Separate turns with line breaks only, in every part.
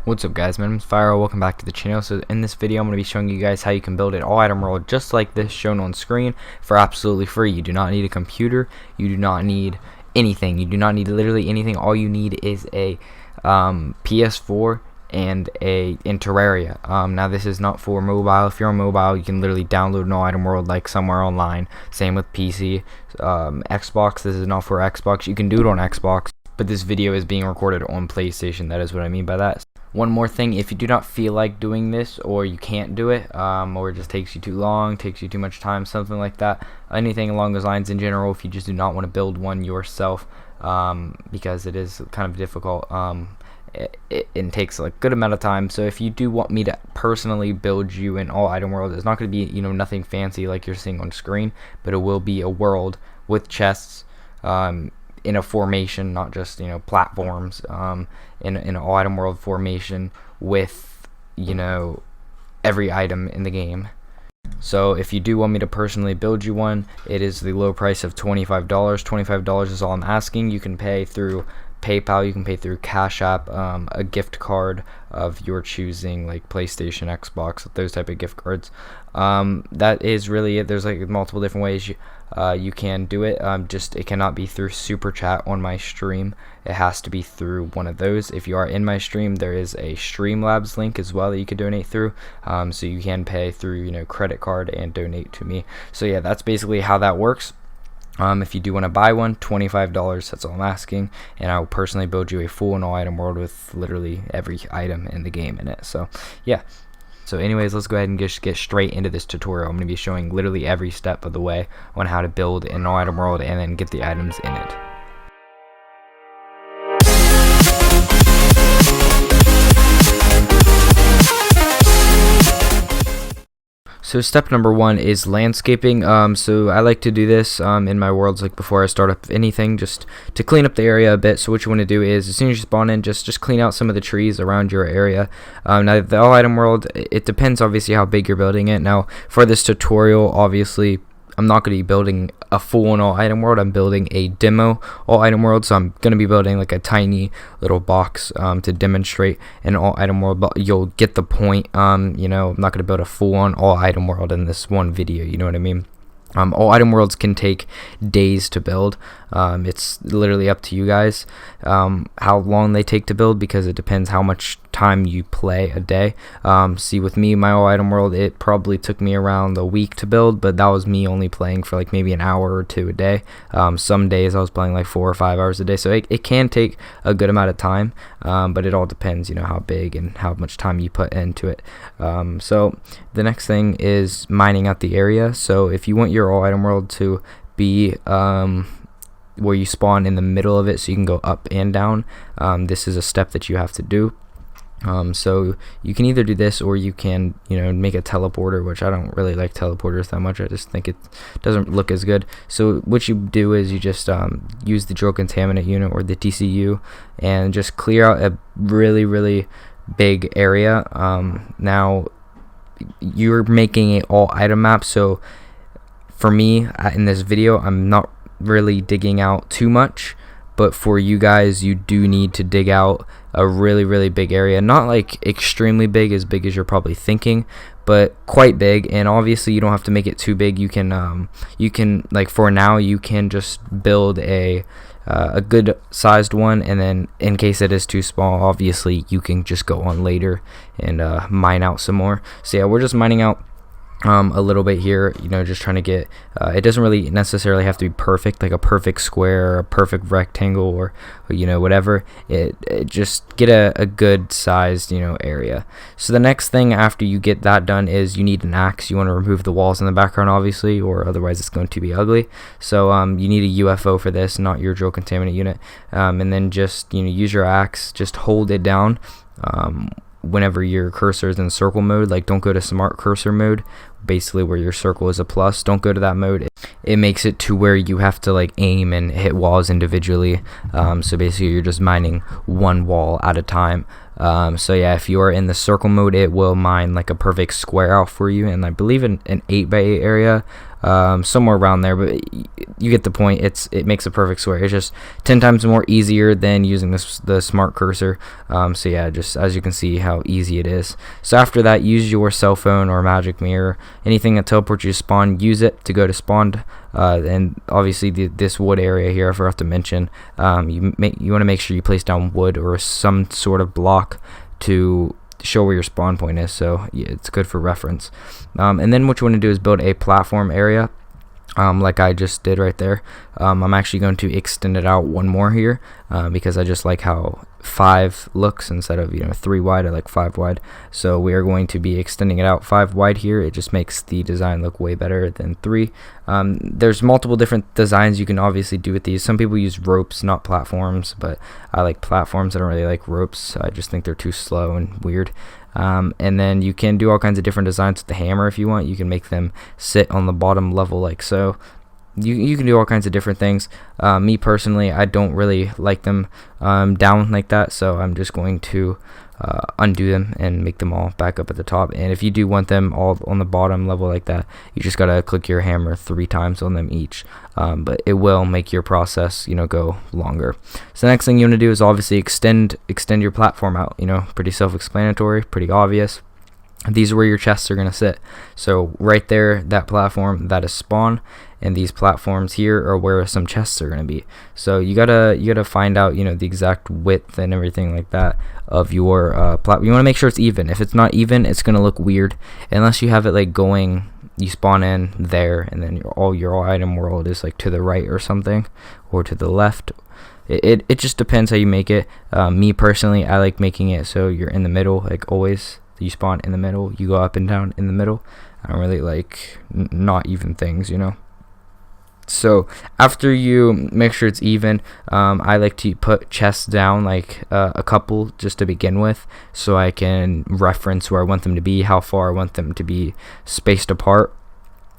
What's up guys, my name is YT-FyReO, welcome back to the channel. So in this video I'm going to be showing you guys how you can build an all item world just like this shown on screen for absolutely free. You do not need a computer, you do not need anything, you do not need literally anything. All you need is a PS4 and in TERRARIA. Now this is not for mobile. If you're on mobile you can literally download an all item world like somewhere online. Same with PC. Xbox, this is not for Xbox. You can do it on Xbox, but this video is being recorded on PlayStation. That is what I mean by that. One more thing, if you do not feel like doing this, or you can't do it, or it just takes you too long, takes you too much time, something like that, anything along those lines in general, if you just do not want to build one yourself, because it is kind of difficult, it takes a good amount of time. So if you do want me to personally build you an all item world, it's not going to be nothing fancy like you're seeing on screen, but it will be a world with chests, in a formation, not just platforms, in an all item world formation with every item in the game. So if you do want me to personally build you one, it is the low price of $25. $25 is all I'm asking. You can pay through PayPal, you can pay through Cash App, a gift card of your choosing, like PlayStation, Xbox, those type of gift cards. That is really it. There's multiple different ways you can do it. Just it cannot be through Super Chat on my stream. It has to be through one of those. If you are in my stream, there is a Streamlabs link as well that you could donate through. So you can pay through credit card and donate to me. So yeah, that's basically how that works. If you do want to buy one, $25, that's all I'm asking, and I will personally build you a full and all item world with literally every item in the game in it. So yeah, so anyways, let's go ahead and just get straight into this tutorial. I'm going to be showing literally every step of the way on how to build an all item world and then get the items in it. So step number one is landscaping. So I like to do this in my worlds before I start up anything, just to clean up the area a bit. So what you want to do is, as soon as you spawn in, just clean out some of the trees around your area. Now the all item world, it depends obviously how big you're building it. Now for this tutorial, obviously I'm not going to be building a full all item world. I'm building a demo all item world, so I'm going to be building a tiny little box to demonstrate an all item world, but you'll get the point. I'm not going to build a full on all item world in this one video, you know what I mean? All item worlds can take days to build. It's literally up to you guys how long they take to build, because it depends how much time you play a day. See, with me, my all item world, it probably took me around a week to build, but that was me only playing for maybe an hour or two a day. Some days I was playing 4 or 5 hours a day, so it can take a good amount of time, but it all depends how big and how much time you put into it. So the next thing is mining out the area. So if you want your all item world to be where you spawn in the middle of it, so you can go up and down, this is a step that you have to do. So you can either do this, or you can make a teleporter, which I don't really like teleporters that much. I just think it doesn't look as good. So what you do is you just use the drill contaminant unit, or the DCU, and just clear out a really big area. Now you're making a all item map, so for me in this video I'm not really digging out too much, but for you guys, you do need to dig out a really big area. Not extremely big as you're probably thinking, but quite big. And obviously you don't have to make it too big. You can for now you can just build a good sized one, and then in case it is too small, obviously you can just go on later and mine out some more. So yeah, we're just mining out a little bit here, just trying to get it doesn't really necessarily have to be perfect, like a perfect square or a perfect rectangle, or whatever. It just get a good sized area. So the next thing after you get that done is you need an axe. You want to remove the walls in the background, obviously, or otherwise it's going to be ugly. So you need a UFO for this, not your drill contaminant unit, and then just use your axe, just hold it down whenever your cursor is in circle mode. Don't go to smart cursor mode, basically where your circle is a plus. Don't go to that mode. It makes it to where you have to aim and hit walls individually. So basically you're just mining one wall at a time. So yeah, if you are in the circle mode, it will mine a perfect square out for you, and I believe an 8x8 area somewhere around there, but you get the point. It makes a perfect square. It's just 10 times more easier than using the smart cursor. So yeah, just as you can see how easy it is. So after that, use your cell phone or magic mirror, anything that teleports you to spawn, use it to go to spawn. And obviously this wood area here, I forgot to mention, you want to make sure you place down wood or some sort of block to show where your spawn point is, so yeah, it's good for reference. And then what you want to do is build a platform area, like I just did right there. I'm actually going to extend it out one more here, because I just like how 5 looks instead of 3 wide. I like 5 wide, so we are going to be extending it out 5 wide here. It just makes the design look way better than 3. There's multiple different designs you can obviously do with these. Some people use ropes, not platforms, but I like platforms. I don't really like ropes. I just think they're too slow and weird. And then you can do all kinds of different designs with the hammer if you want. You can make them sit on the bottom level like so. You can do all kinds of different things. Me personally, I don't really like them down like that, so I'm just going to undo them and make them all back up at the top. And if you do want them all on the bottom level like that, you just gotta click your hammer 3 times on them each. But it will make your process go longer. So the next thing you want to do is obviously extend your platform out. Pretty self-explanatory, pretty obvious. These are where your chests are going to sit. So right there, that platform, that is spawn, and these platforms here are where some chests are going to be. So you gotta find out the exact width and everything like that of your platform. You want to make sure it's even. If it's not even, it's going to look weird unless you have it like going. You spawn in there, and then all your item world is like to the right or something, or to the left. It just depends how you make it. Me personally, I like making it so you're in the middle, like always. You spawn in the middle, you go up and down in the middle. I don't really like not even things, So after you make sure it's even, I like to put chests down like a couple just to begin with, so I can reference where I want them to be, how far I want them to be spaced apart.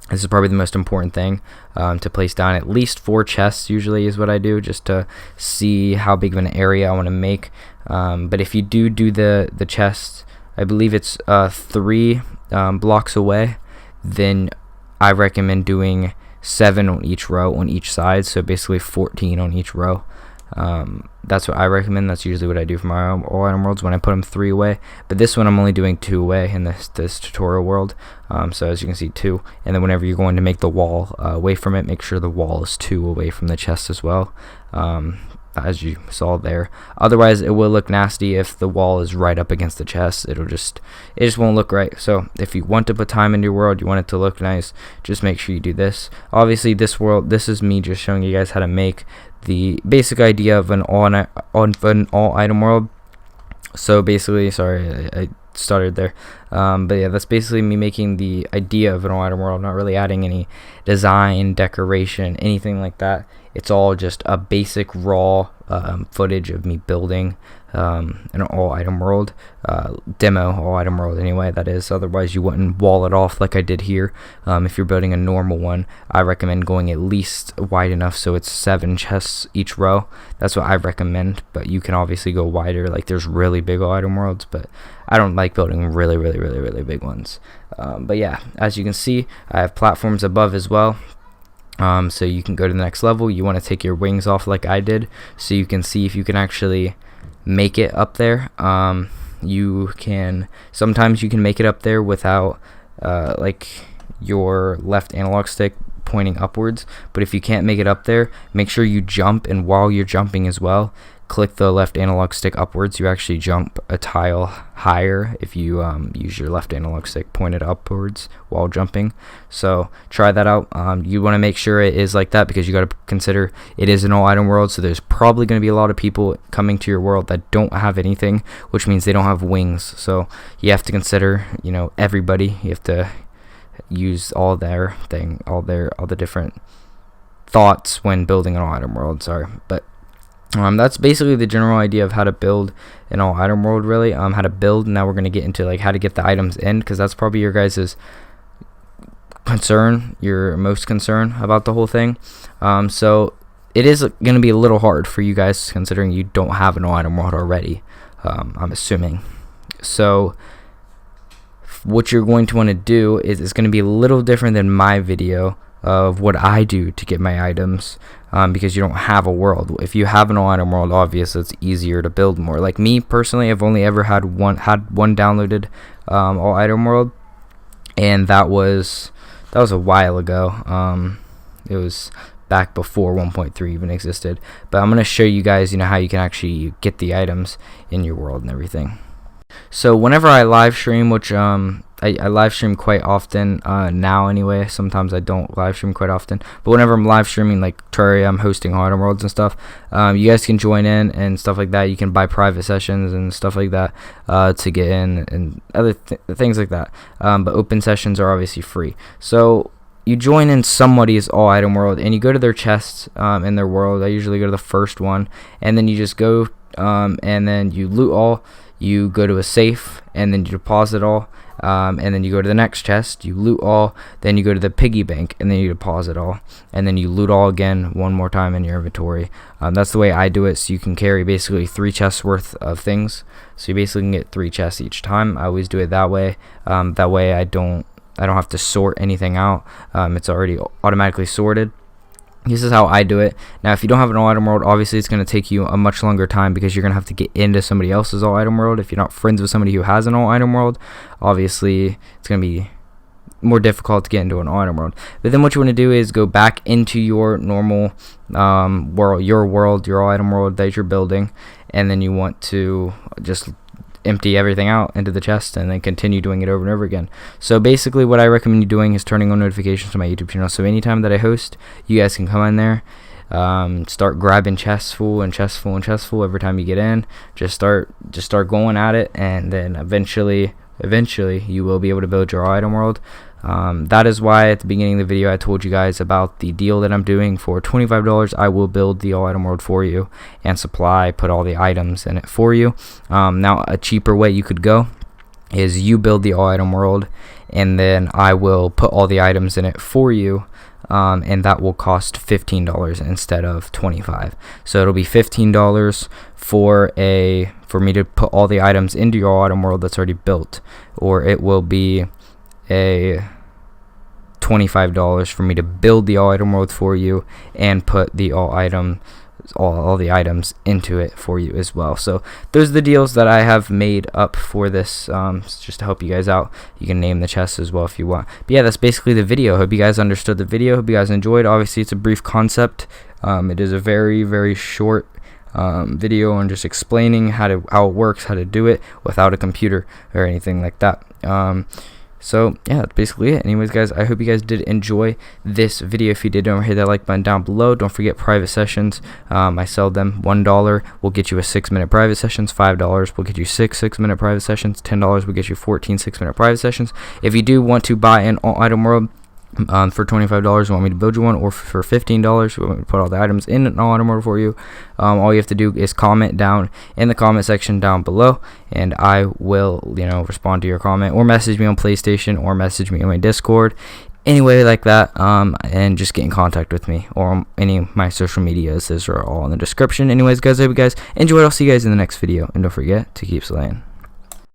This is probably the most important thing, to place down at least 4 chests usually is what I do, just to see how big of an area I want to make. But if you do the chests, I believe it's 3 blocks away, then I recommend doing 7 on each row on each side, so basically 14 on each row. That's what I recommend. That's usually what I do for my all item worlds when I put them 3 away, but this one I'm only doing 2 away in this tutorial world. So as you can see, 2, and then whenever you're going to make the wall away from it, make sure the wall is 2 away from the chest as well, as you saw there. Otherwise it will look nasty if the wall is right up against the chest. It just won't look right. So if you want to put time into your world, you want it to look nice, just make sure you do this. Obviously this is me just showing you guys how to make the basic idea of an all item world. So basically, sorry, I started there, but yeah, that's basically me making the idea of an all item world, not really adding any design, decoration, anything like that. It's all just a basic raw footage of me building an all item world, demo all item world anyway, that is. Otherwise you wouldn't wall it off like I did here. If you're building a normal one, I recommend going at least wide enough so it's 7 chests each row. That's what I recommend, but you can obviously go wider. Like there's really big all item worlds, but I don't like building really big ones. But yeah, as you can see, I have platforms above as well. So you can go to the next level. You want to take your wings off like I did, so you can see if you can actually make it up there. Sometimes you can make it up there without like your left analog stick pointing upwards, but if you can't make it up there, make sure you jump, and while you're jumping as well, click the left analog stick upwards. You actually jump a tile higher if you use your left analog stick pointed upwards while jumping. So try that out. You want to make sure it is like that, because you got to consider it is an all item world, so there's probably going to be a lot of people coming to your world that don't have anything, which means they don't have wings. So you have to consider everybody. You have to use all the different thoughts when building an all item world. Sorry, but that's basically the general idea of how to build an all item world, really. How to build. Now we're going to get into like how to get the items in, because that's probably your guys' concern, your most concern about the whole thing. So it is going to be a little hard for you guys, considering you don't have an all item world already, I'm assuming. So what you're going to want to do is, it's going to be a little different than my video of what I do to get my items, because you don't have a world. If you have an all item world, obviously it's easier to build more. Like me personally, I've only ever had one downloaded all item world, and that was a while ago. It was back before 1.3 even existed. But I'm going to show you guys, how you can actually get the items in your world and everything. So whenever I live stream, which I live stream quite often now anyway. Sometimes I don't live stream quite often, but whenever I'm live streaming like Terraria, I'm hosting item worlds and stuff, you guys can join in and stuff like that. You can buy private sessions and stuff like that to get in, and other things like that, but open sessions are obviously free. So you join in somebody's all item world and you go to their chests in their world. I usually go to the first one, and then you just go and then you loot all. You go to a safe and then you deposit all, and then you go to the next chest, you loot all, then you go to the piggy bank and then you deposit all, and then you loot all again one more time in your inventory. That's the way I do it, so you can carry basically 3 chests worth of things. So you basically can get 3 chests each time. I always do it that way. That way I don't have to sort anything out. It's already automatically sorted. This is how I do it. Now, if you don't have an all item world, obviously it's going to take you a much longer time, because you're going to have to get into somebody else's all item world. If you're not friends with somebody who has an all item world, obviously it's going to be more difficult to get into an all item world. But then what you want to do is go back into your normal world, your all item world that you're building, and then you want to just empty everything out into the chest and then continue doing it over and over again. So basically what I recommend you doing is turning on notifications to my YouTube channel, so anytime that I host, you guys can come in there, start grabbing chests full and chests full and chests full every time you get in. Just start going at it, and then eventually you will be able to build your item world. That is why at the beginning of the video I told you guys about the deal that I'm doing. For $25 I will build the all item world for you and put all the items in it for you. Now a cheaper way you could go is you build the all item world, and then I will put all the items in it for you, and that will cost $15 instead of $25. So it'll be $15 for me to put all the items into your all item world that's already built, or it will be a $25 for me to build the all item world for you and put the all the items into it for you as well. So those are the deals that I have made up for this, just to help you guys out. You can name the chests as well if you want. But yeah, that's basically the video. Hope you guys understood the video. Hope you guys enjoyed. Obviously it's a brief concept. It is a very, very short video on just explaining how it works, how to do it without a computer or anything like that. So yeah, that's basically it. Anyways, guys, I hope you guys did enjoy this video. If you did, don't hit that like button down below. Don't forget private sessions. I sell them. $1 will get you a 6-minute private sessions. $5 will get you 6 6-minute private sessions. $10 will get you 14 6-minute private sessions. If you do want to buy an all item world, for $25 you want me to build you one, or for $15 you want me to put all the items in an all item order for you, all you have to do is comment down in the comment section down below, and I will respond to your comment, or message me on PlayStation, or message me on my Discord, anyway like that, and just get in contact with me, or any of my social medias. Those are all in the description. Anyways, guys, I hope you guys enjoyed. I'll see you guys in the next video, and don't forget to keep slaying.